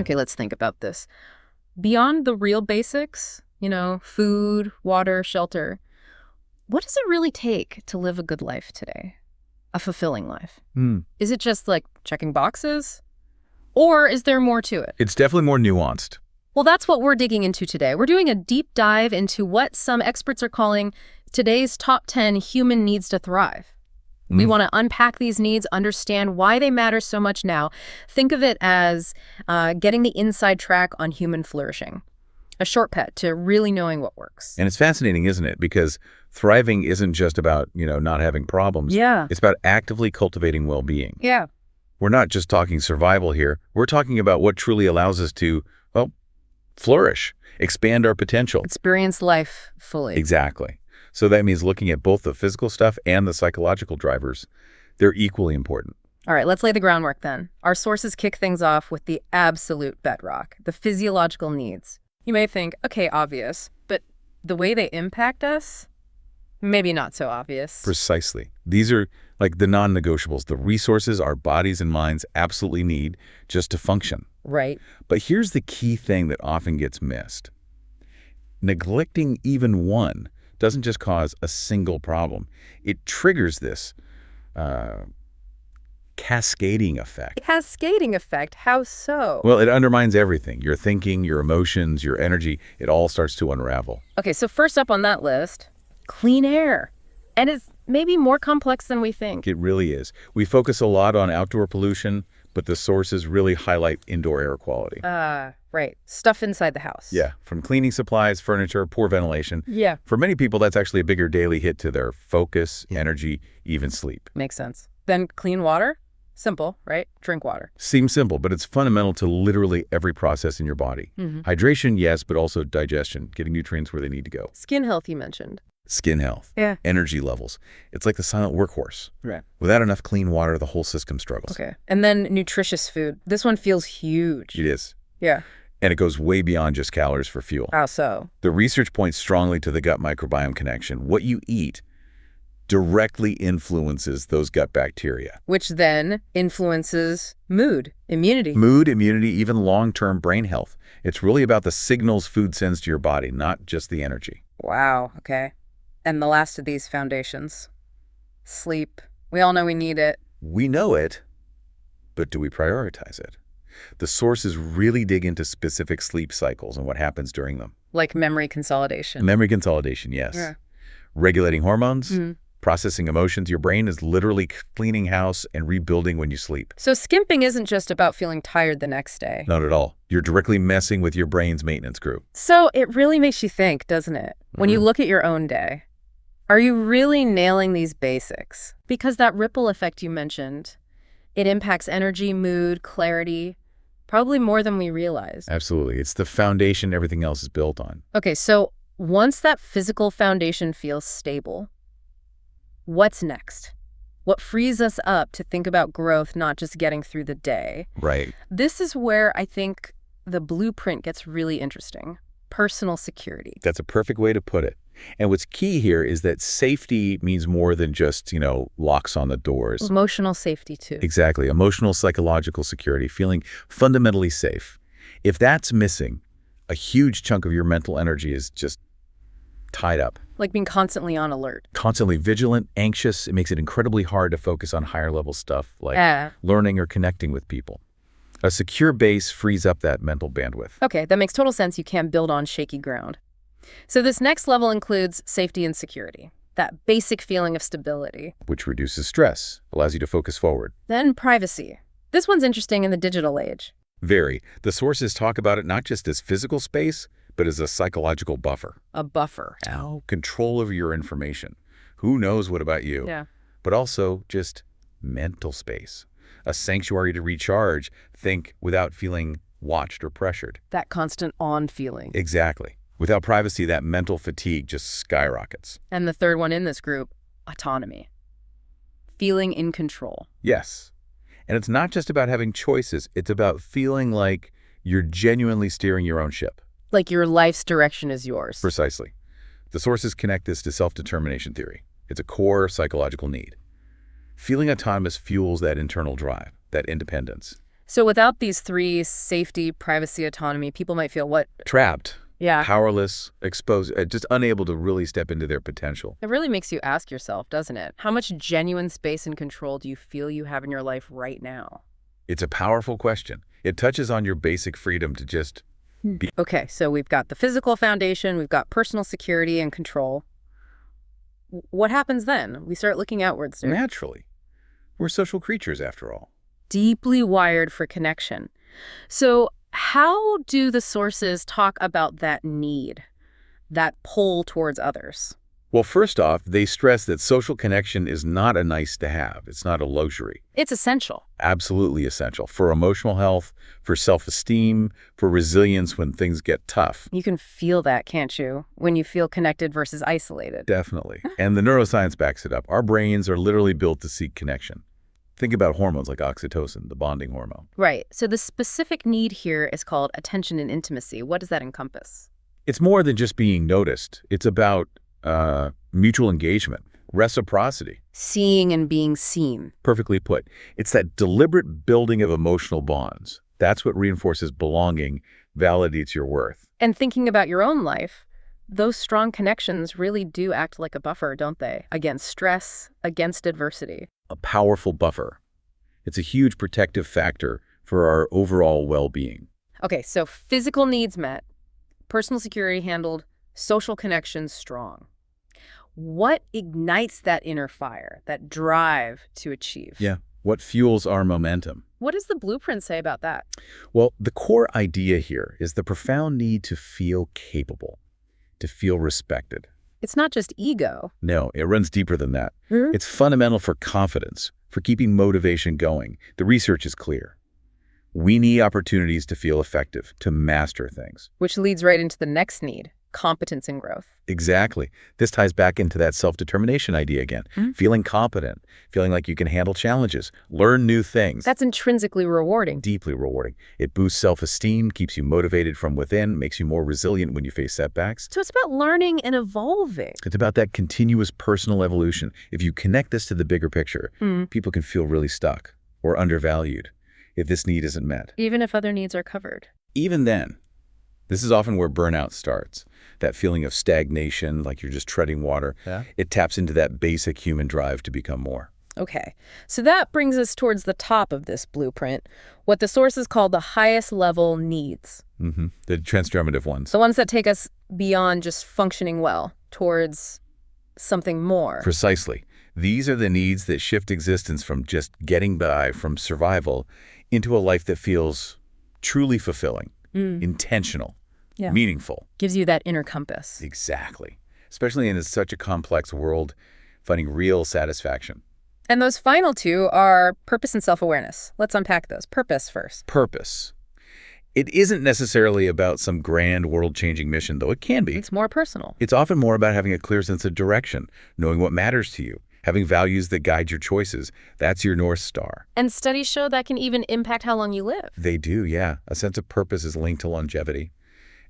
Okay, let's think about this. Beyond the real basics, food, water, shelter, what does it really take to live a good life today? A fulfilling life? Is it just like checking boxes? Or is there more to it? It's definitely more nuanced. Well, that's what we're digging into today. We're doing a deep dive into what some experts are calling today's top 10 human needs to thrive. We want to unpack these needs, understand why they matter so much now. Think of it as getting the inside track on human flourishing, a shortcut to really knowing what works. And it's fascinating, isn't it? Because thriving isn't just about, not having problems. Yeah. It's about actively cultivating well-being. Yeah. We're not just talking survival here. We're talking about what truly allows us to, flourish, expand our potential. Experience life fully. Exactly. So that means looking at both the physical stuff and the psychological drivers. They're equally important. All right, let's lay the groundwork then. Our sources kick things off with the absolute bedrock, the physiological needs. You may think, okay, obvious, but the way they impact us, maybe not so obvious. Precisely. These are like the non-negotiables, the resources our bodies and minds absolutely need just to function. Right. But here's the key thing that often gets missed. Neglecting even one doesn't just cause a single problem. It triggers this cascading effect. Cascading effect? How so? Well, it undermines everything. Your thinking, your emotions, your energy, it all starts to unravel. Okay, so first up on that list, clean air. And it's maybe more complex than we think. It really is. We focus a lot on outdoor pollution, but the sources really highlight indoor air quality. Right. Stuff inside the house. Yeah, from cleaning supplies, furniture, poor ventilation. Yeah. For many people, that's actually a bigger daily hit to their focus, energy, even sleep. Makes sense. Then clean water? Simple, right? Drink water. Seems simple, but it's fundamental to literally every process in your body. Hydration, yes, but also digestion, getting nutrients where they need to go. Skin health, you mentioned. Skin health. Yeah. Energy levels. It's like the silent workhorse. Right. Without enough clean water, the whole system struggles. Okay. And then nutritious food. This one feels huge. It is. Yeah. And it goes way beyond just calories for fuel. How so? The research points strongly to the gut microbiome connection. What you eat directly influences those gut bacteria. Which then influences mood, immunity. Mood, immunity, even long-term brain health. It's really about the signals food sends to your body, not just the energy. Wow, okay. And the last of these foundations, sleep. We all know we need it. We know it, but do we prioritize it? The sources really dig into specific sleep cycles and what happens during them. Like memory consolidation. Memory consolidation, yes. Yeah. Regulating hormones, processing emotions. Your brain is literally cleaning house and rebuilding when you sleep. So skimping isn't just about feeling tired the next day. Not at all. You're directly messing with your brain's maintenance crew. So it really makes you think, doesn't it? When you look at your own day, are you really nailing these basics? Because that ripple effect you mentioned, it impacts energy, mood, clarity, probably more than we realize. Absolutely. It's the foundation everything else is built on. Okay, so once that physical foundation feels stable, what's next? What frees us up to think about growth, not just getting through the day? Right. This is where I think the blueprint gets really interesting. Personal security. That's a perfect way to put it. And what's key here is that safety means more than just, locks on the doors. Emotional safety, too. Exactly. Emotional, psychological security, feeling fundamentally safe. If that's missing, a huge chunk of your mental energy is just tied up. Like being constantly on alert. Constantly vigilant, anxious. It makes it incredibly hard to focus on higher level stuff like learning or connecting with people. A secure base frees up that mental bandwidth. Okay, that makes total sense. You can't build on shaky ground. So this next level includes safety and security, that basic feeling of stability. Which reduces stress, allows you to focus forward. Then privacy. This one's interesting in the digital age. Very. The sources talk about it not just as physical space, but as a psychological buffer. A buffer. Now, control over your information. Who knows what about you? Yeah. But also just mental space. A sanctuary to recharge, think without feeling watched or pressured. That constant on feeling. Exactly. Without privacy, that mental fatigue just skyrockets. And the third one in this group, autonomy. Feeling in control. Yes. And it's not just about having choices. It's about feeling like you're genuinely steering your own ship. Like your life's direction is yours. Precisely. The sources connect this to self-determination theory. It's a core psychological need. Feeling autonomous fuels that internal drive, that independence. So without these three, safety, privacy, autonomy, people might feel what? Trapped, Yeah. powerless, exposed, just unable to really step into their potential. It really makes you ask yourself, doesn't it? How much genuine space and control do you feel you have in your life right now? It's a powerful question. It touches on your basic freedom to just be. Okay, so we've got the physical foundation, we've got personal security and control. What happens then? We start looking outwards. Naturally. We're social creatures, after all. Deeply wired for connection. So how do the sources talk about that need, that pull towards others? Well, first off, they stress that social connection is not a nice to have. It's not a luxury. It's essential. Absolutely essential for emotional health, for self-esteem, for resilience when things get tough. You can feel that, can't you, when you feel connected versus isolated? Definitely. And the neuroscience backs it up. Our brains are literally built to seek connection. Think about hormones like oxytocin, the bonding hormone. Right. So the specific need here is called attention and intimacy. What does that encompass? It's more than just being noticed. It's about mutual engagement, reciprocity. Seeing and being seen. Perfectly put. It's that deliberate building of emotional bonds. That's what reinforces belonging, validates your worth. And thinking about your own life, those strong connections really do act like a buffer, don't they? Against stress, against adversity. A powerful buffer. It's a huge protective factor for our overall well-being. Okay, so physical needs met, personal security handled, social connections strong. What ignites that inner fire, that drive to achieve? Yeah. What fuels our momentum? What does the blueprint say about that? Well, the core idea here is the profound need to feel capable, to feel respected. It's not just ego. No, it runs deeper than that. It's fundamental for confidence, for keeping motivation going. The research is clear. We need opportunities to feel effective, to master things. Which leads right into the next need, competence and growth. Exactly. This ties back into that self-determination idea again. Feeling competent, feeling like you can handle challenges, learn new things. That's intrinsically rewarding. Deeply rewarding. It boosts self-esteem, keeps you motivated from within, makes you more resilient when you face setbacks. So it's about learning and evolving. It's about that continuous personal evolution. If you connect this to the bigger picture, people can feel really stuck or undervalued if this need isn't met. Even if other needs are covered. Even then, this is often where burnout starts. That feeling of stagnation, like you're just treading water. Yeah. It taps into that basic human drive to become more. Okay, so that brings us towards the top of this blueprint, what the sources call the highest level needs. The transformative ones. The ones that take us beyond just functioning well, towards something more. Precisely. These are the needs that shift existence from just getting by, from survival, into a life that feels truly fulfilling, intentional, meaningful. Gives you that inner compass. Exactly. Especially in such a complex world, finding real satisfaction. And those final two are purpose and self-awareness. Let's unpack those. Purpose first. Purpose. It isn't necessarily about some grand world-changing mission, though it can be. It's more personal. It's often more about having a clear sense of direction, knowing what matters to you, having values that guide your choices. That's your North Star. And studies show that can even impact how long you live. They do, yeah. A sense of purpose is linked to longevity.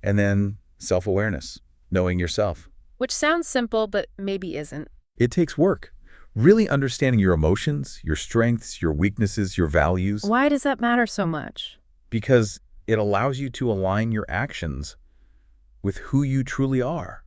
And then self-awareness, knowing yourself. Which sounds simple, but maybe isn't. It takes work. Really understanding your emotions, your strengths, your weaknesses, your values. Why does that matter so much? Because it allows you to align your actions with who you truly are.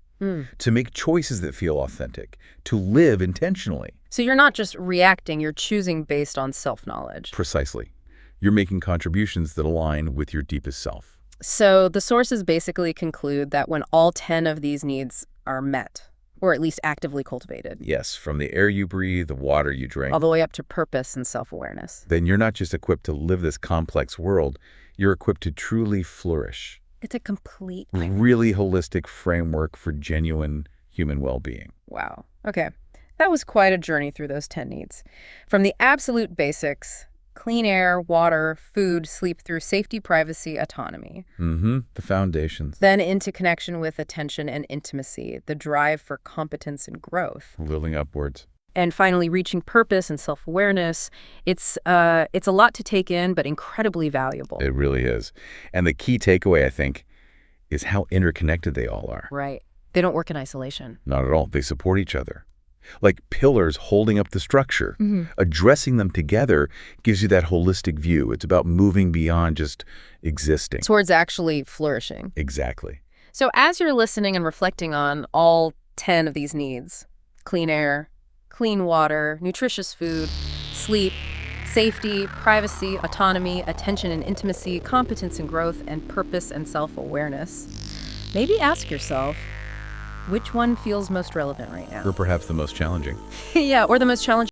To make choices that feel authentic, to live intentionally. So you're not just reacting, you're choosing based on self-knowledge. Precisely. You're making contributions that align with your deepest self. So the sources basically conclude that when all 10 of these needs are met, or at least actively cultivated. Yes, from the air you breathe, the water you drink. All the way up to purpose and self-awareness. Then you're not just equipped to live this complex world, you're equipped to truly flourish. It's a complete, really holistic framework for genuine human well-being. Wow. Okay. That was quite a journey through those 10 needs. From the absolute basics, clean air, water, food, sleep, through safety, privacy, autonomy. The foundations. Then into connection with attention and intimacy, the drive for competence and growth. Living upwards. And finally, reaching purpose and self-awareness. It's a lot to take in, but incredibly valuable. It really is. And the key takeaway, I think, is how interconnected they all are. Right. They don't work in isolation. Not at all. They support each other. like pillars holding up the structure. Addressing them together gives you that holistic view. It's about moving beyond just existing. Towards actually flourishing. Exactly. So as you're listening and reflecting on all 10 of these needs, clean air, clean water, nutritious food, sleep, safety, privacy, autonomy, attention and intimacy, competence and growth, and purpose and self-awareness, maybe ask yourself, which one feels most relevant right now? Or perhaps the most challenging. Yeah, or the most challenging